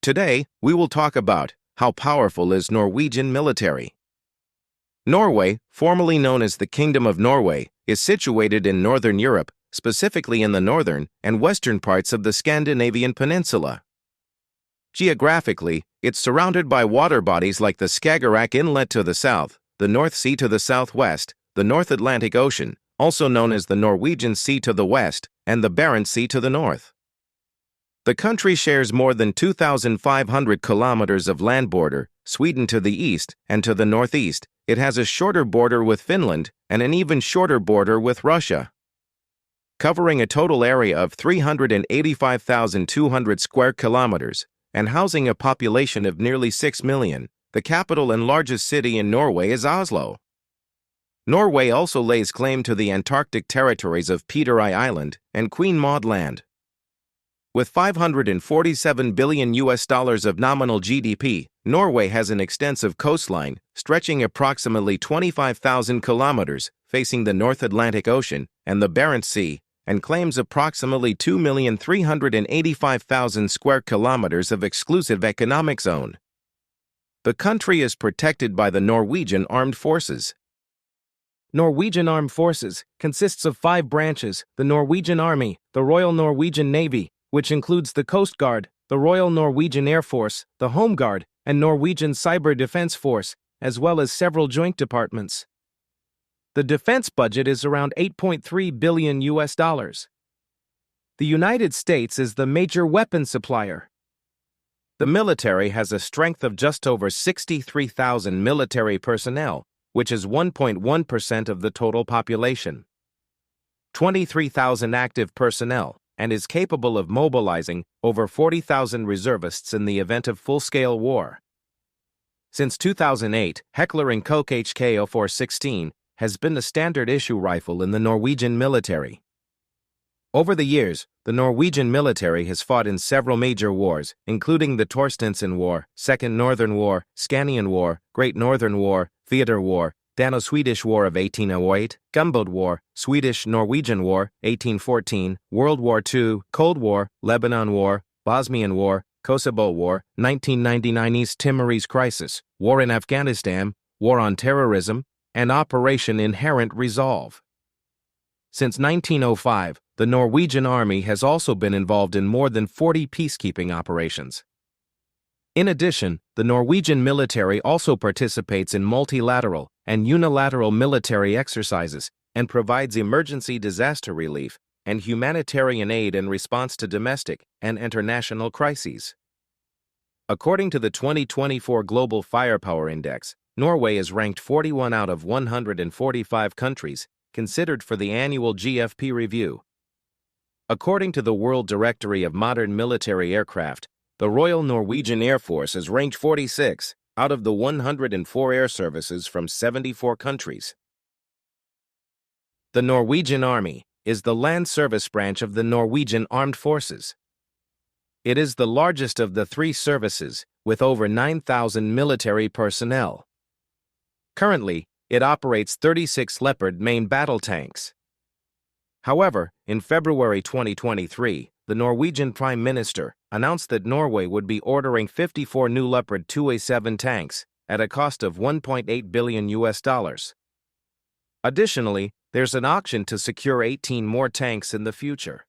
Today, we will talk about how powerful is Norwegian military. Norway, formerly known as the Kingdom of Norway, is situated in northern Europe, specifically in the northern and western parts of the Scandinavian peninsula. Geographically, it's surrounded by water bodies like the Skagerrak Inlet to the south, the North Sea to the southwest, the North Atlantic Ocean, also known as the Norwegian Sea to the west, and the Barents Sea to the north. The country shares more than 2,500 kilometers of land border, Sweden to the east, and to the northeast. It has a shorter border with Finland and an even shorter border with Russia. Covering a total area of 385,200 square kilometers and housing a population of nearly 6 million, the capital and largest city in Norway is Oslo. Norway also lays claim to the Antarctic territories of Peterøy Island and Queen Maud Land. With $547 billion of nominal GDP, Norway has an extensive coastline stretching approximately 25,000 kilometers facing the North Atlantic Ocean and the Barents Sea, and claims approximately 2,385,000 square kilometers of exclusive economic zone. The country is protected by the Norwegian Armed Forces. Norwegian Armed Forces consists of 5 branches: the Norwegian Army, the Royal Norwegian Navy, which includes the Coast Guard, the Royal Norwegian Air Force, the Home Guard, and Norwegian Cyber Defense Force, as well as several joint departments. The defense budget is around $8.3 billion. The United States is the major weapons supplier. The military has a strength of just over 63,000 military personnel, which is 1.1% of the total population. 23,000 active personnel, and is capable of mobilizing over 40,000 reservists in the event of full-scale war. Since 2008, Heckler & Koch HK-0416 has been the standard issue rifle in the Norwegian military. Over the years, the Norwegian military has fought in several major wars, including the Torstenson War, Second Northern War, Scanian War, Great Northern War, Theater War, Dano-Swedish War of 1808, Gunboat War, Swedish-Norwegian War, 1814, World War II, Cold War, Lebanon War, Bosnian War, Kosovo War, 1999 East Timorese Crisis, War in Afghanistan, War on Terrorism, and Operation Inherent Resolve. Since 1905, the Norwegian Army has also been involved in more than 40 peacekeeping operations. In addition, the Norwegian military also participates in multilateral and unilateral military exercises and provides emergency disaster relief and humanitarian aid in response to domestic and international crises. According to the 2024 Global Firepower Index, Norway is ranked 41 out of 145 countries considered for the annual GFP review. According to the World Directory of Modern Military Aircraft, the Royal Norwegian Air Force is ranked 46 out of the 104 air services from 74 countries. The Norwegian Army is the land service branch of the Norwegian Armed Forces. It is the largest of the 3 services, with over 9,000 military personnel. Currently, it operates 36 Leopard main battle tanks. However, in February 2023, the Norwegian Prime Minister announced that Norway would be ordering 54 new Leopard 2A7 tanks at a cost of $1.8 billion. Additionally, there's an auction to secure 18 more tanks in the future.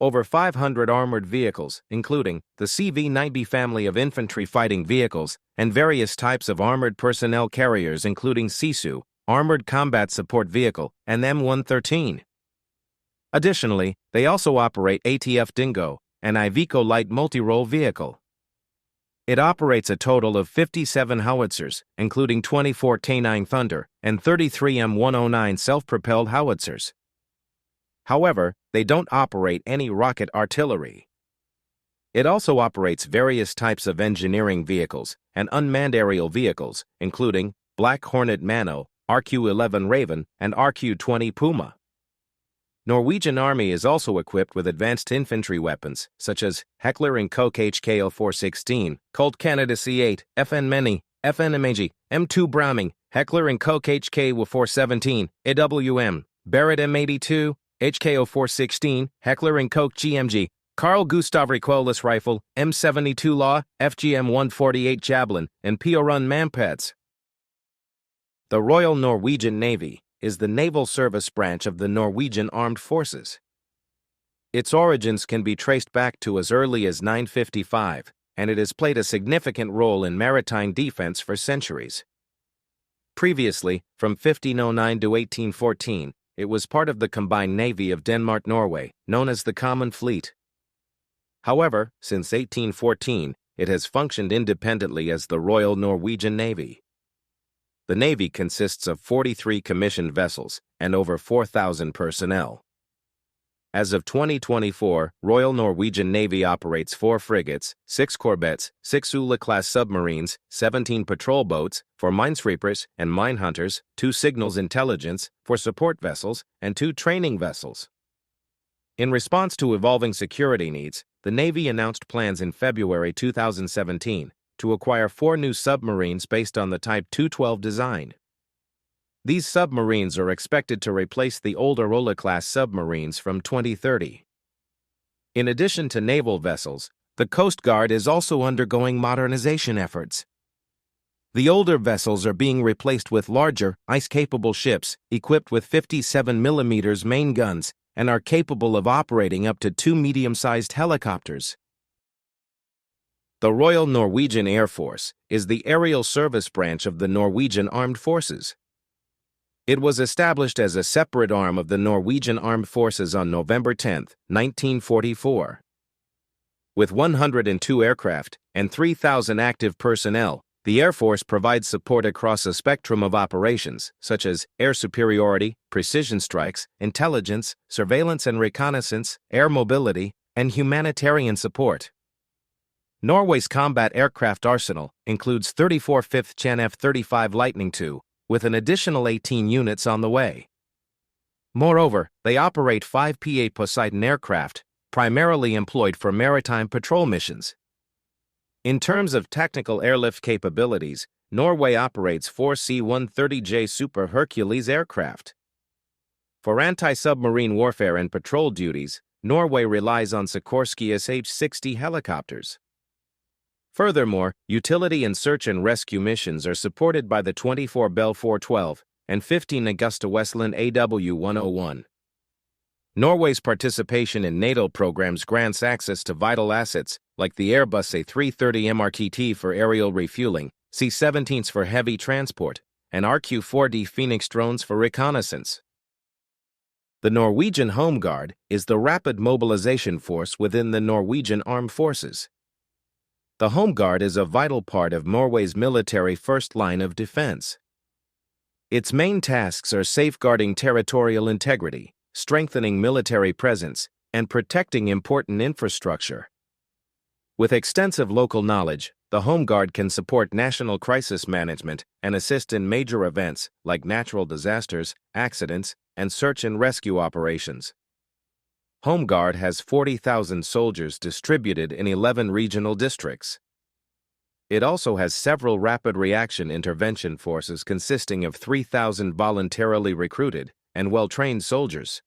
Over 500 armored vehicles, including the CV-90 family of infantry fighting vehicles and various types of armored personnel carriers including SISU, Armored Combat Support Vehicle, and M113. Additionally, they also operate ATF Dingo, an Iveco light multi-role vehicle. It operates a total of 57 howitzers, including 24 K9 Thunder and 33 M109 self-propelled howitzers. However, they don't operate any rocket artillery. It also operates various types of engineering vehicles and unmanned aerial vehicles, including Black Hornet Mano, RQ-11 Raven, and RQ-20 Puma. Norwegian Army is also equipped with advanced infantry weapons, such as Heckler & Koch HK-0416, Colt Canada C8, FN Mini, FN Imagi, M2 Browning, Heckler & Koch HK-417, AWM, Barrett M82, HK-0416, Heckler & Koch GMG, Carl Gustav Recoilless Rifle, M72 Law, FGM-148 Javelin, and Piorun Mampets. The Royal Norwegian Navy is the naval service branch of the Norwegian Armed Forces. Its origins can be traced back to as early as 955, and it has played a significant role in maritime defense for centuries. Previously, from 1509 to 1814, it was part of the combined navy of Denmark-Norway, known as the Common Fleet. However, since 1814, it has functioned independently as the Royal Norwegian Navy. The Navy consists of 43 commissioned vessels and over 4,000 personnel. As of 2024, Royal Norwegian Navy operates 4 frigates, 6 corvettes, 6 Ula-class submarines, 17 patrol boats, 4 minesweepers and minehunters, 2 signals intelligence, 4 support vessels, and 2 training vessels. In response to evolving security needs, the Navy announced plans in February 2017 to acquire 4 new submarines based on the Type 212 design. These submarines are expected to replace the older Ula-class submarines from 2030. In addition to naval vessels, the Coast Guard is also undergoing modernization efforts. The older vessels are being replaced with larger, ice-capable ships equipped with 57mm main guns and are capable of operating up to 2 medium-sized helicopters. The Royal Norwegian Air Force is the aerial service branch of the Norwegian Armed Forces. It was established as a separate arm of the Norwegian Armed Forces on November 10, 1944. With 102 aircraft and 3,000 active personnel, the Air Force provides support across a spectrum of operations, such as air superiority, precision strikes, intelligence, surveillance and reconnaissance, air mobility, and humanitarian support. Norway's combat aircraft arsenal includes 34 5th Gen F-35 Lightning II, with an additional 18 units on the way. Moreover, they operate 5 P-8 Poseidon aircraft, primarily employed for maritime patrol missions. In terms of technical airlift capabilities, Norway operates 4 C-130J Super Hercules aircraft. For anti-submarine warfare and patrol duties, Norway relies on Sikorsky SH-60 helicopters. Furthermore, utility and search and rescue missions are supported by the 24 Bell 412 and 15 Augusta Westland AW101. Norway's participation in NATO programs grants access to vital assets like the Airbus A330 MRTT for aerial refueling, C-17s for heavy transport, and RQ-4D Phoenix drones for reconnaissance. The Norwegian Home Guard is the rapid mobilization force within the Norwegian Armed Forces. The Home Guard is a vital part of Norway's military first line of defense. Its main tasks are safeguarding territorial integrity, strengthening military presence, and protecting important infrastructure. With extensive local knowledge, the Home Guard can support national crisis management and assist in major events like natural disasters, accidents, and search and rescue operations. Home Guard has 40,000 soldiers distributed in 11 regional districts. It also has several rapid reaction intervention forces consisting of 3,000 voluntarily recruited and well-trained soldiers.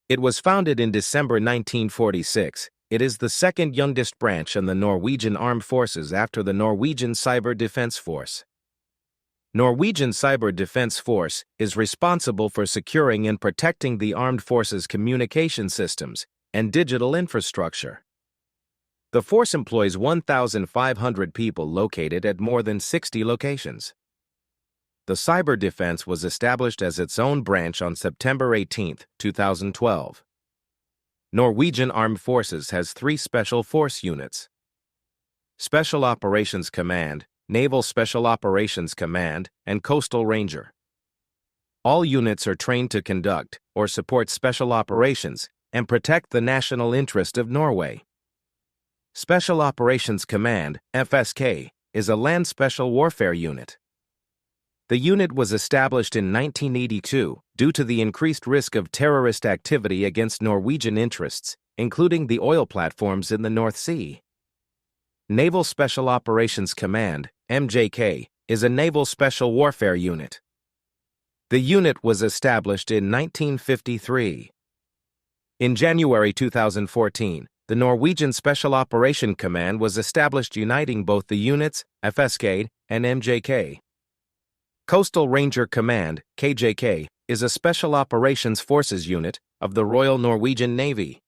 It was founded in December 1946. It is the second youngest branch in the Norwegian Armed Forces after the Norwegian Cyber Defense Force. Norwegian Cyber Defense Force is responsible for securing and protecting the armed forces' communication systems and digital infrastructure. The force employs 1,500 people located at more than 60 locations. The cyber defense was established as its own branch on September 18, 2012. Norwegian Armed Forces has 3 special force units: Special Operations Command, Naval Special Operations Command, and Coastal Ranger. All units are trained to conduct or support special operations and protect the national interest of Norway. Special Operations Command, FSK, is a land special warfare unit. The unit was established in 1982 due to the increased risk of terrorist activity against Norwegian interests, including the oil platforms in the North Sea. Naval Special Operations Command, MJK, is a naval special warfare unit. The unit was established in 1953. In January 2014, the Norwegian Special Operation Command was established uniting both the units, FSK and MJK. Coastal Ranger Command, KJK, is a Special Operations Forces unit of the Royal Norwegian Navy.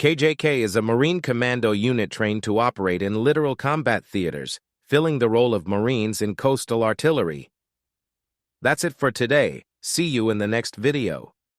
KJK is a Marine commando unit trained to operate in littoral combat theaters, filling the role of Marines in coastal artillery. That's it for today. See you in the next video.